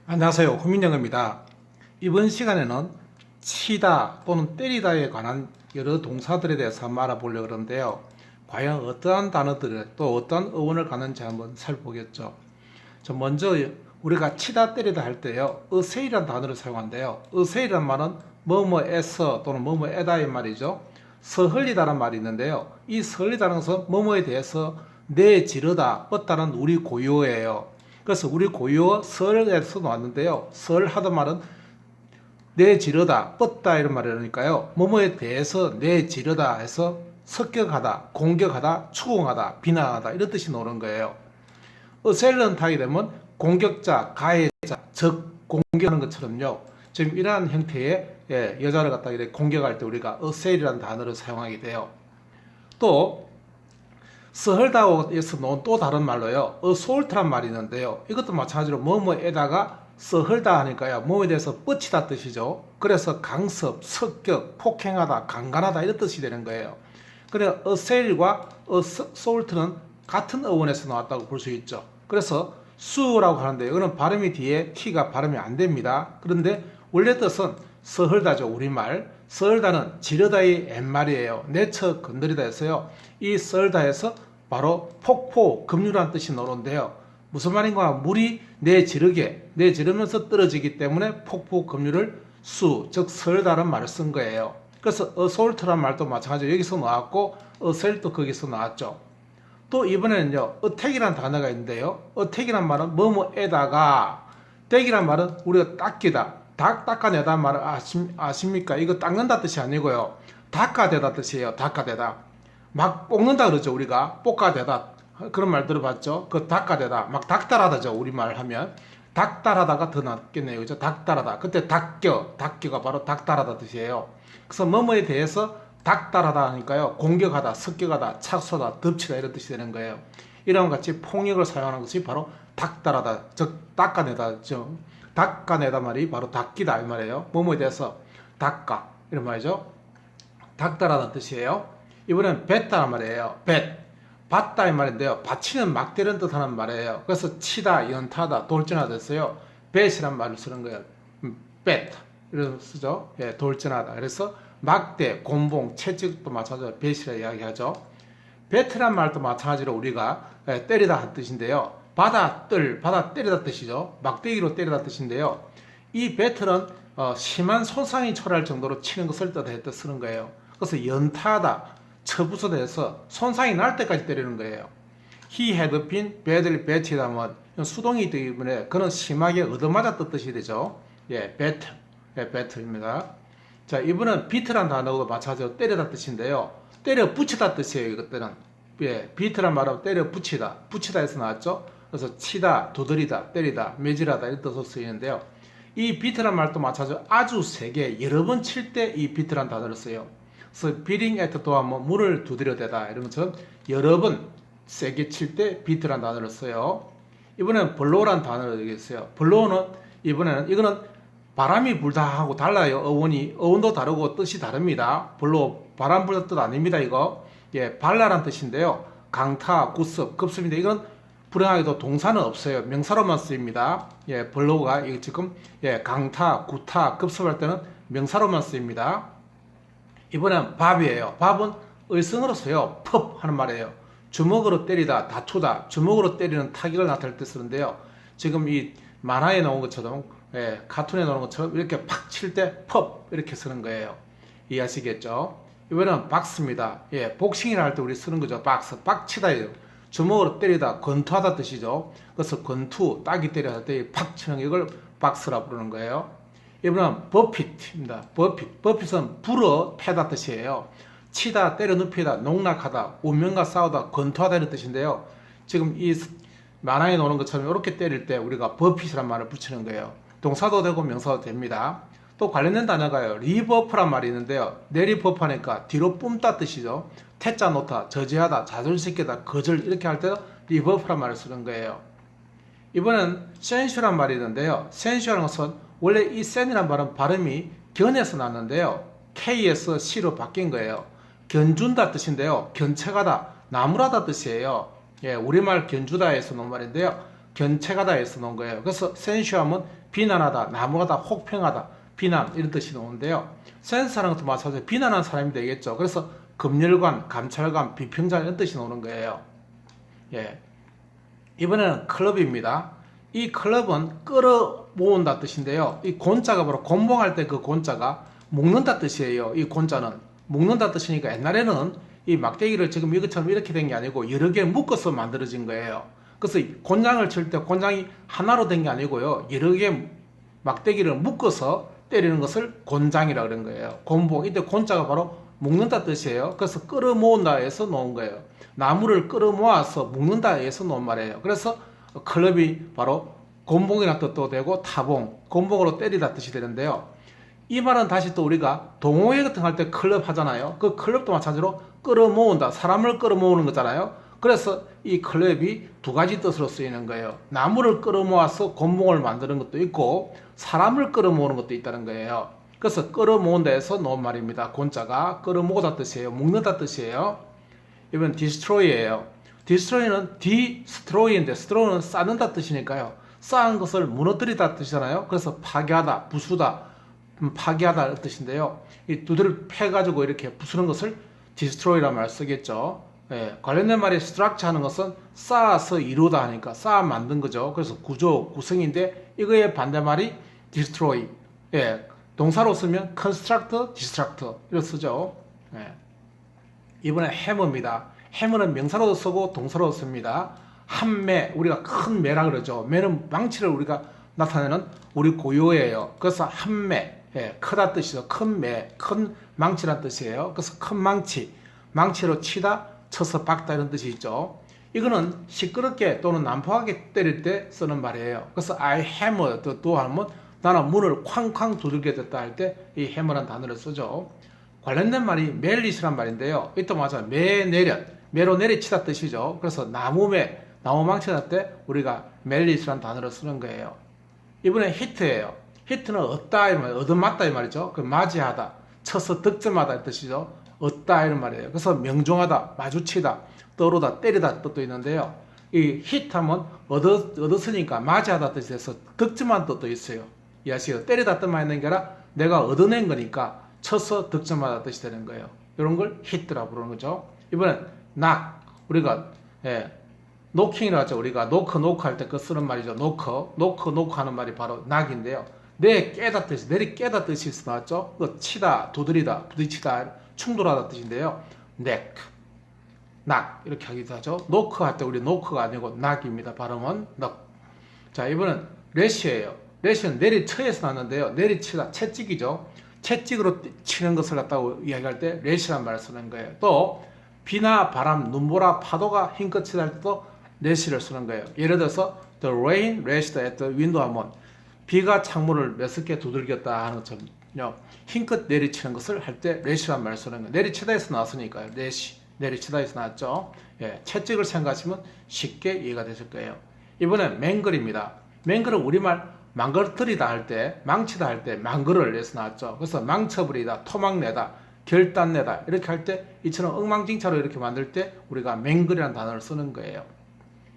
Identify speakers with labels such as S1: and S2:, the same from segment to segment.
S1: 안녕하세요. 후민영입니다. 이번 시간에는 치다 또는 때리다에 관한 여러 동사들에 대해서 한번 알아보려고 하는데요. 과연 어떠한 단어들을 또 어떠한 어원을 갖는지 한번 살펴보겠죠. 먼저 우리가 치다 때리다 할 때요. 어세이라는 단어를 사용한대요. 어세이라는 말은 뭐뭐에서 또는 뭐뭐에다의 말이죠. 서흘리다라는 말이 있는데요. 이 서흘리다는 것은 뭐뭐에 대해서 내지르다, 뻗다는 우리 고유어예요. 그래서 우리 고유어 설에서 나왔는데요. 설 하던 말은 내지르다, 뻗다 이런 말이라니까요. 뭐뭐에 대해서 내지르다 해서 습격하다, 공격하다, 추궁하다, 비난하다 이런 뜻이 나오는 거예요. 어셀런 타게 되면 공격자, 가해자, 적 공격하는 것처럼요. 지금 이러한 형태의 여자를 갖다 이렇게 공격할 때 우리가 어셀이라는 단어를 사용하게 돼요. 또 서헐다에서 나온 또 다른 말로요. 어솔트란 말이 있는데요. 이것도 마찬가지로 뭐뭐에다가 서헐다 하니까요. 뭐에 대해서 뻗치다 뜻이죠. 그래서 강습, 습격, 폭행하다, 강간하다 이런 뜻이 되는 거예요. 그래서 어세일과 어솔트는 같은 어원에서 나왔다고 볼 수 있죠. 그래서 수라고 하는데 이거는 발음이 뒤에 t가 발음이 안 됩니다. 그런데 원래 뜻은 서헐다죠. 우리말. 서헐다는 지르다의 옛말이에요. 내쳐 건드리다 해서요. 이 서헐다에서 바로 폭포, 급류라는 뜻이 나오는데요. 무슨 말인가? 물이 내지르면서 떨어지기 때문에 폭포, 급류를 수, 즉 서헐다라는 말을 쓴 거예요. 그래서 어솔트라는 말도 마찬가지로 여기서 나왔고 어셀도 거기서 나왔죠. 또 이번에는요. 어택이라는 단어가 있는데요. 어택이라는 말은 뭐뭐에다가, 떼기란 말은 우리가 닦기다, 닦아내다 말을 아십니까? 이거 닦는다 뜻이 아니고요. 닦아대다 뜻이에요. 닦아대다. 막 볶는다 그러죠. 우리가 볶아대다 그런 말 들어봤죠. 그 닦아대다 막 닥달하다죠. 우리말 하면 닥달하다가 더 낫겠네요. 그죠? 닥달하다. 그때 닥겨가 바로 닥달하다 뜻이에요. 그래서 뭐뭐에 대해서 닥달하다 하니까요. 공격하다, 습격하다, 착수하다, 덮치다 이런 뜻이 되는 거예요. 이런 같이 폭력을 사용하는 것이 바로 닥달하다, 즉 닦아내다, 즉 닦아내다 말이 바로 닦기다 이 말이에요. 뭐뭐에 대해서 닦아 이런 말이죠. 닥달하다는 뜻이에요. 이번엔 뱉다는 말이에요. 받다 이 말인데요. 받치는 막대는 뜻하는 말이에요. 그래서 치다, 연타다, 돌진하다 했어요. 벳이란 말을 쓰는 거예요. 벳 이런 쓰죠. 예, 돌진하다. 그래서 막대, 곤봉, 채찍도 마찬가지로 벳이라 이야기하죠. 뱉이란 말도 마찬가지로 우리가 때리다 한 뜻인데요. 받아 때리다 뜻이죠. 막대기로 때리다 뜻인데요. 이 뱉은 심한 손상이 초래할 정도로 치는 것을 뜻해 쓰는 거예요. 그래서 연타하다, 처부서대서 손상이 날 때까지 때리는 거예요. He had been badly battered 하면 수동이기 때문에 그는 심하게 얻어맞았던 뜻이 되죠. 예, battle입니다. 자, 이번은 beat란 단어도 마찬가지로 때리다 뜻인데요. 때려 붙이다 뜻이에요. 이것들은. 예, beat란 말은 때려 붙이다에서 나왔죠. 그래서 치다, 두드리다, 때리다, 매질하다 이런 뜻으로 쓰이는데요. 이 beat란 말도 마찬가지로 아주 세게 여러 번 칠 때 이 beat란 단어를 써요. 그래서 beating at the door, 문을 두드려대다 이런 것처럼 여러 번 세게 칠 때 beat란 단어를 써요. 이번에는 blow란 단어를 얘기했어요. blow는 이거는 바람이 불다 하고 달라요. 어원도 다르고 뜻이 다릅니다. blow 바람 불다 뜻 아닙니다. 이거 예, 발라란 뜻인데요. 강타, 급습인데 이건 불행하게도 동사는 없어요. 명사로만 쓰입니다. 예, blow가 지금 예, 강타, 구타, 급습할 때는 명사로만 쓰입니다. 이번엔 밥이에요. 밥은 의성으로 써요. 펍 하는 말이에요. 주먹으로 때리다, 다투다, 주먹으로 때리는 타격을 나타낼 때 쓰는데요. 지금 이 만화에 나온 것처럼, 예, 카툰에 나오는 것처럼 이렇게 팍 칠 때 펍 이렇게 쓰는 거예요. 이해하시겠죠? 이번엔 박스입니다. 예, 복싱이라 할 때 우리 쓰는 거죠. 박스, 빡치다예요. 주먹으로 때리다, 권투하다 뜻이죠. 그래서 권투, 따기 때리다 할 때 팍 치는 이걸 박스라 부르는 거예요. 이번엔 버핏입니다. 버핏은 불어 패다 뜻이에요. 치다, 때려 눕히다, 농락하다, 운명과 싸우다, 권투하다 이런 뜻인데요. 지금 이 만화에 나오는 것처럼 이렇게 때릴 때 우리가 버핏이란 말을 붙이는 거예요. 동사도 되고 명사도 됩니다. 또 관련된 단어가요. 리버프란 말이 있는데요. 내리버프 하니까 뒤로 뿜다 뜻이죠. 태자 놓다, 저지하다, 자존시키다, 거절 이렇게 할 때도 리버프란 말을 쓰는 거예요. 이번엔 센슈란 말이 있는데요. 센슈라는 것은 원래 이 센이란 말은 발음이 견에서 났는데요. K에서 C로 바뀐 거예요. 견준다 뜻인데요. 견책하다, 나무라다 뜻이에요. 예, 우리말 견주다에서 나온 말인데요. 견책하다에서 나온 거예요. 그래서 센슈함은 비난하다, 나무하다, 혹평하다, 비난 이런 뜻이 나오는데요. 센스라는 것도 마찬가지로 비난하는 사람이 되겠죠. 그래서 검열관, 감찰관, 비평자 이런 뜻이 나오는 거예요. 예. 이번에는 클럽입니다. 이 클럽은 끌어 모은다 뜻인데요. 이 곤자가 바로 곤봉할 때 그 곤자가 묶는다 뜻이에요. 이 곤자는 묶는다 뜻이니까 옛날에는 이 막대기를 지금 이것처럼 이렇게 된 게 아니고 여러 개 묶어서 만들어진 거예요. 그래서 곤장을 칠 때 곤장이 하나로 된 게 아니고요. 여러 개 막대기를 묶어서 때리는 것을 곤장이라고 그런 거예요. 곤봉. 이때 곤자가 바로 묶는다 뜻이에요. 그래서 끌어 모은다 해서 놓은 거예요. 나무를 끌어 모아서 묶는다 해서 놓은 말이에요. 그래서 클럽이 바로 곤봉이라는 뜻도 되고 타봉, 곤봉으로 때리다 뜻이 되는데요. 이 말은 다시 또 우리가 동호회 같은 거 할 때 클럽 하잖아요. 그 클럽도 마찬가지로 끌어 모은다. 사람을 끌어 모으는 거잖아요. 그래서 이 클럽이 두 가지 뜻으로 쓰이는 거예요. 나무를 끌어 모아서 곤봉을 만드는 것도 있고 사람을 끌어 모으는 것도 있다는 거예요. 그래서 끌어 모은다 해서 놓은 말입니다. 곤자가 끌어 모으다 뜻이에요. 묶는다 뜻이에요. 이번 destroy예요. destroy는 destroy인데 destroy는 쌓는다 뜻이니까요. 쌓은 것을 무너뜨리다 뜻이잖아요. 그래서 파괴하다, 부수다, 파괴하다 뜻인데요. 이 두드를 패가지고 이렇게 부수는 것을 destroy라는 말을 쓰겠죠. 예, 관련된 말이 structure 하는 것은 쌓아서 이루다 하니까 쌓아 만든 거죠. 그래서 구조, 구성인데 이거의 반대말이 destroy. 예, 동사로 쓰면 construct, destruct 이렇게 쓰죠. 예. 이번에 hammer입니다. hammer는 명사로도 쓰고 동사로도 씁니다. 한 매, 우리가 큰 매라 그러죠. 매는 망치를 우리가 나타내는 우리 고유어예요. 그래서 한 매, 예, 크다 뜻이죠. 큰 매, 큰 망치란 뜻이에요. 그래서 큰 망치, 망치로 치다, 쳐서 박다 이런 뜻이 있죠. 이거는 시끄럽게 또는 난폭하게 때릴 때 쓰는 말이에요. 그래서 I hammer 또 하면 나는 문을 쾅쾅 두들겨 댔다 할 때 이 hammer란 단어를 쓰죠. 관련된 말이 멜릿이란 말인데요. 이또 맞아 매 내렸, 매로 내리치다 뜻이죠. 그래서 나무매, 나무망치다 때 우리가 멜릿이란 단어를 쓰는 거예요. 이번에 히트예요. 히트는 얻다 이 말, 얻어맞다 이 말이죠. 그 맞이하다, 쳐서 득점하다 이 뜻이죠. 얻다 이런 말이에요. 그래서 명중하다, 마주치다, 떠오르다, 때리다 뜻도 있는데요. 이 히트하면 얻었으니까 맞이하다 뜻이 돼서 득점한 뜻도 있어요. 이해하시죠? 때리다 뜻만 있는 게 아니라 내가 얻어낸 거니까 쳐서 득점하다 뜻이 되는 거예요. 이런 걸 히트라고 부르는 거죠. 이번엔 knock, 우리가 노킹이라고 하죠. 우리가 노크 할 때 그 쓰는 말이죠. 노크 하는 말이 바로 knock인데요. 내 깨닫듯이, 내리 깨닫듯이 나왔죠. 그 치다, 두드리다, 부딪히다, 충돌하다 뜻인데요. neck, knock 이렇게 하기도 하죠. 노크 할 때 우리 노크가 아니고 knock입니다. 발음은 knock. 자, 이번엔 래시예요. 래시는 내리쳐에서 나왔는데요. 내리치다, 채찍이죠. 채찍으로 치는 것을 갖다고 이야기할 때 래시란 말을 쓰는 거예요. 또 비나 바람, 눈보라, 파도가 힘껏 치다 할 때도 래시를 쓰는 거예요. 예를 들어서 the rain lashed at the window 하면 비가 창문을 몇십 개 두들겼다 하는 것처럼요. 힘껏 내리치는 것을 할 때 래시란 말을 쓰는 거예요. 내리치다에서 나왔으니까요. 래시, 내리치다에서 나왔죠. 예, 채찍을 생각하시면 쉽게 이해가 되실 거예요. 이번엔 맹글입니다. 맹글은 우리말 망가뜨리다 할 때, 망치다 할 때 망글을 내서 나왔죠. 그래서 망쳐버리다, 토막내다, 결단내다 이렇게 할 때 이처럼 엉망진창으로 이렇게 만들 때 우리가 맹글이라는 단어를 쓰는 거예요.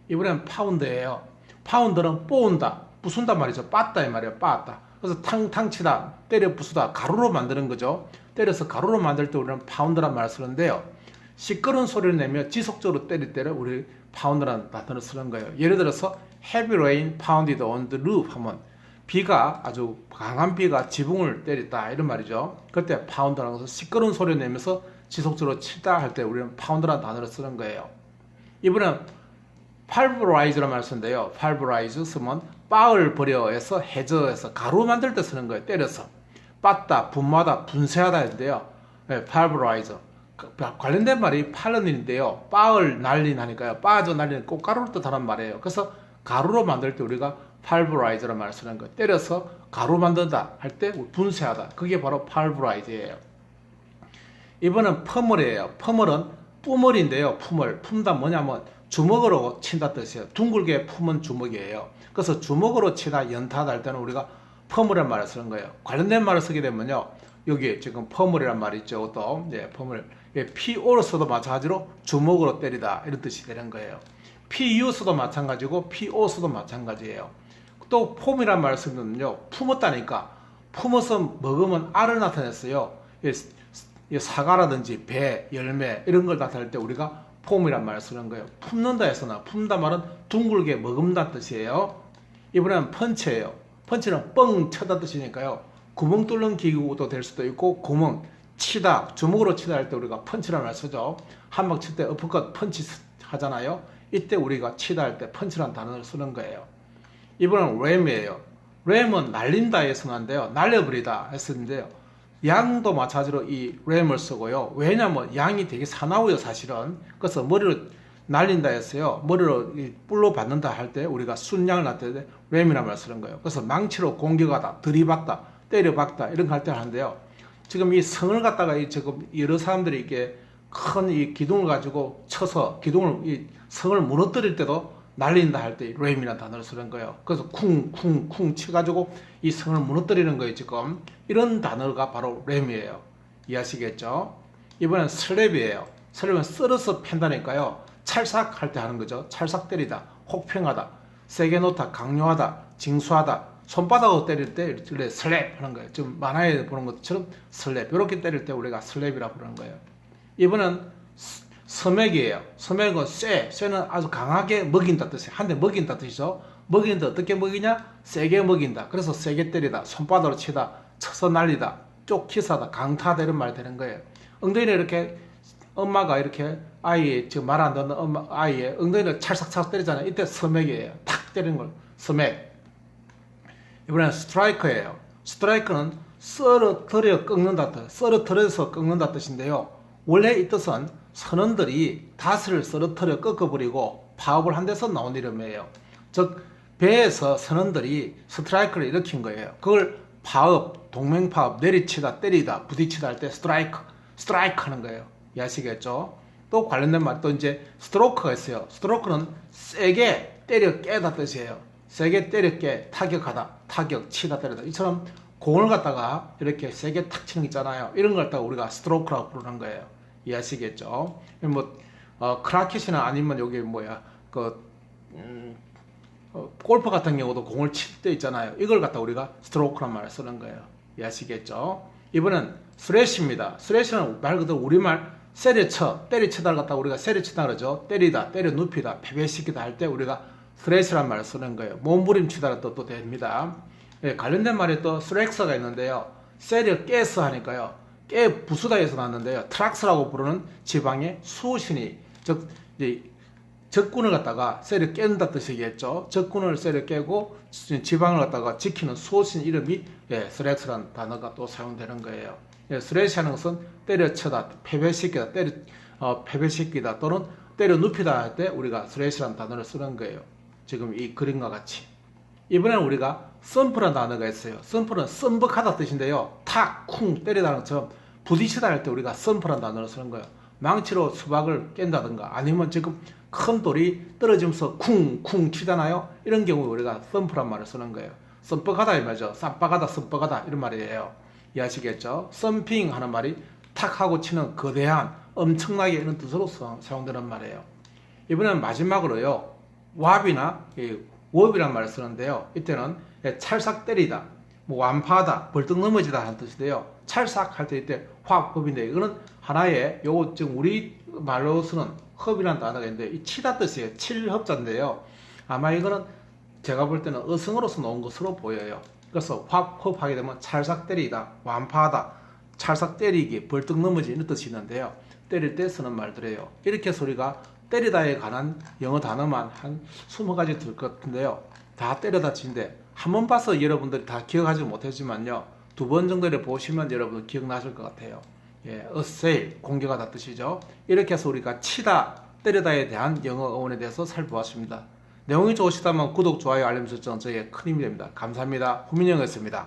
S1: 이번엔 파운드예요. 파운드는 뽀운다, 부순다 말이죠. 빻다 이 말이에요. 빻다. 그래서 탕치다, 때려 부수다, 가루로 만드는 거죠. 때려서 가루로 만들 때 우리는 파운드란 말을 쓰는데요. 시끄러운 소리를 내며 지속적으로 때릴 때를 우리 파운드라는 단어를 쓰는 거예요. 예를 들어서 heavy rain pounded on the roof 하면 비가 아주 강한 비가 지붕을 때렸다 이런 말이죠. 그때 파운드라는 것은 시끄러운 소리를 내면서 지속적으로 치다 할 때 우리는 파운드라는 단어를 쓰는 거예요. 이번엔 pulverize라는 말을 쓰는데요. pulverize 쓰면 빻을 버려해서 해저해서 가루 만들 때 쓰는 거예요. 때려서 빻다, 분마다, 분쇄하다 했는데요. 네, pulverize 관련된 말이 팔런인데요. 빻을 날린 하니까요. 빠져 날리는 꽃가루를 뜻하는 말이에요. 그래서 가루로 만들 때 우리가 pulverize라는 말을 쓰는 거예요. 때려서 가루 만든다 할 때 분쇄하다. 그게 바로 pulverize예요. 이번엔 펌을이에요. 펌을은 뿜을인데요. 품다 뭐냐면 주먹으로 친다 뜻이에요. 둥글게 품은 주먹이에요. 그래서 주먹으로 치다 연타다 할 때는 우리가 펌을이라는 말을 쓰는 거예요. 관련된 말을 쓰게 되면요. 여기 지금 펌을이라는 말이 있죠. 또 펌을 PO로 써도 마찬가지로 주먹으로 때리다 이런 뜻이 되는 거예요. PUS도 마찬가지고 POS도 마찬가지예요. 또 폼이란 말을 쓰면요, 품었다니까. 품어서 먹으면 알을 나타냈어요. 사과라든지 배, 열매 이런 걸 나타낼 때 우리가 폼이란 말을 쓰는 거예요. 품는다 해서나 품다 말은 둥글게 머금다 뜻이에요. 이번에는 펀치예요. 펀치는 뻥 쳐다 뜻이니까요. 구멍 뚫는 기구도 될 수도 있고, 구멍 치다, 주먹으로 치다 할 때 우리가 펀치란 말을 쓰죠. 한 방 칠 때 어퍼컷 펀치 하잖아요. 이때 우리가 치다 할 때 펀치란 단어를 쓰는 거예요. 이번엔 램이에요. 램은 날린다 해서는데요, 날려버리다 했었는데요. 양도 마찬가지로 이 램을 쓰고요. 왜냐면 양이 되게 사나워요, 사실은. 그래서 머리를 날린다 했어요. 머리로 뿔로 받는다 할 때 우리가 순양을 나타낼 때 램이라는 말을 쓰는 거예요. 그래서 망치로 공격하다, 들이받다, 때려박다 이런 거 할 때 하는데요. 지금 이 성을 갖다가 지금 여러 사람들이 이렇게 큰 이 기둥을 가지고 쳐서 이 성을 무너뜨릴 때도 날린다 할 때 램이라는 단어를 쓰는 거예요. 그래서 쿵쿵쿵 쳐가지고 이 성을 무너뜨리는 거예요. 지금 이런 단어가 바로 램이에요. 이해하시겠죠? 이번엔 슬랩이에요. 슬랩은 썰어서 팬다니까요. 찰싹할 때 하는 거죠. 찰싹 때리다, 혹평하다, 세게 놓다, 강요하다, 징수하다, 손바닥으로 때릴 때 슬랩 하는 거예요. 지금 만화에 보는 것처럼 슬랩, 이렇게 때릴 때 우리가 슬랩이라고 부르는 거예요. 이번엔 서맥이에요. 서맥은 쇠는 아주 강하게 먹인다 뜻이에요. 한 대 먹인다 뜻이죠. 먹이는데 어떻게 먹이냐? 세게 먹인다. 그래서 세게 때리다, 손바닥으로 치다, 쳐서 날리다, 쫓기사다, 강타다 이런 말이 되는 거예요. 엉덩이를 이렇게 엄마가 이렇게 아이 지금 말 안 듣는 아이의 엉덩이를 찰싹찰싹 때리잖아요. 이때 서맥이에요. 탁 때리는 걸 서맥. 이번엔 스트라이커예요. 스트라이커는 썰어들여 꺾는다 뜻, 썰어들여서 꺾는다 뜻인데요. 원래 이 뜻은 선원들이 다스를 썰어터려 꺾어버리고 파업을 한 데서 나온 이름이에요. 즉 배에서 선원들이 스트라이크를 일으킨 거예요. 그걸 파업, 동맹파업, 내리치다, 때리다, 부딪히다 할 때 스트라이크 하는 거예요. 이해하시겠죠? 또 관련된 말 또 이제 스트로크가 있어요. 스트로크는 세게 때려 깨다 뜻이에요. 세게 때려 깨, 타격하다, 타격, 치다, 때리다. 이처럼 공을 갖다가 이렇게 세게 탁 치는 거 있잖아요. 이런 걸 갖다가 우리가 스트로크라고 부르는 거예요. 이해하시겠죠? 크라켓이나 아니면 여기 골프 같은 경우도 공을 칠 때 있잖아요. 이걸 갖다 우리가 스트로크란 말을 쓰는 거예요. 이해하시겠죠? 이번엔 스래시입니다. 스래시는 말 그대로 우리말 때리치다를 갖다가 우리가 세려치다 그러죠. 때리다, 때려 눕히다, 패배시키다 할 때 우리가 스래시란 말을 쓰는 거예요. 몸부림치다는 뜻도 됩니다. 예, 관련된 말이 또 스렉서가 있는데요. 세려 깨서 하니까요. 깨 부수다에서 났는데요. 트락스라고 부르는 지방의 수신이, 즉 이제 적군을 갖다가 세려 깬다 뜻이겠죠. 적군을 세려 깨고 지방을 갖다가 지키는 수신 이름이 스렉스라는 단어가 또 사용되는 거예요. 스레시하는 것은 때려쳐다, 패배시키다, 패배시키다 또는 때려 눕히다 할 때 우리가 스레시라는 단어를 쓰는 거예요. 지금 이 그림과 같이. 이번에는 우리가 썸프라는 단어가 있어요. 썸프는 썸벅하다 뜻인데요. 탁, 쿵 때리다는 것처럼 부딪히다 할 때 우리가 썸프라는 단어를 쓰는 거예요. 망치로 수박을 깬다든가 아니면 지금 큰 돌이 떨어지면서 쿵쿵 치잖아요. 이런 경우에 우리가 썸프란 말을 쓰는 거예요. 썸뻑하다 이 말이죠. 쌈박하다, 썸뻑하다 이런 말이에요. 이해하시겠죠? 썸핑 하는 말이 탁 하고 치는 거대한, 엄청나게 이런 뜻으로 사용되는 말이에요. 이번에는 마지막으로요. 왑이나 왑이란 말을 쓰는데요. 이때는 찰싹 때리다, 완파하다, 벌떡 넘어지다 하는 뜻인데요. 찰싹 할 때 이때 화법인데 이거는 하나의 요거 지금 우리 말로 쓰는 흡이라는 단어가 있는데 이 치다 뜻이에요. 칠흡자인데요. 아마 이거는 제가 볼 때는 어성으로서 나온 것으로 보여요. 그래서 확 하게 되면 찰싹 때리다, 완파하다, 찰싹 때리기, 벌떡 넘어지기 이런 뜻이 있는데요. 때릴 때 쓰는 말들이에요. 이렇게 소리가 때리다에 관한 영어 단어만 한 20가지 들 것 같은데요. 다 때려다 치는데 한 번 봐서 여러분들이 다 기억하지 못했지만요. 2번 정도를 보시면 여러분 기억나실 것 같아요. assail, 공격하다 뜻이죠. 이렇게 해서 우리가 치다, 때리다에 대한 영어 어원에 대해서 살펴봤습니다. 내용이 좋으시다면 구독, 좋아요, 알림 설정 저에게 큰 힘이 됩니다. 감사합니다. 후민영이었습니다.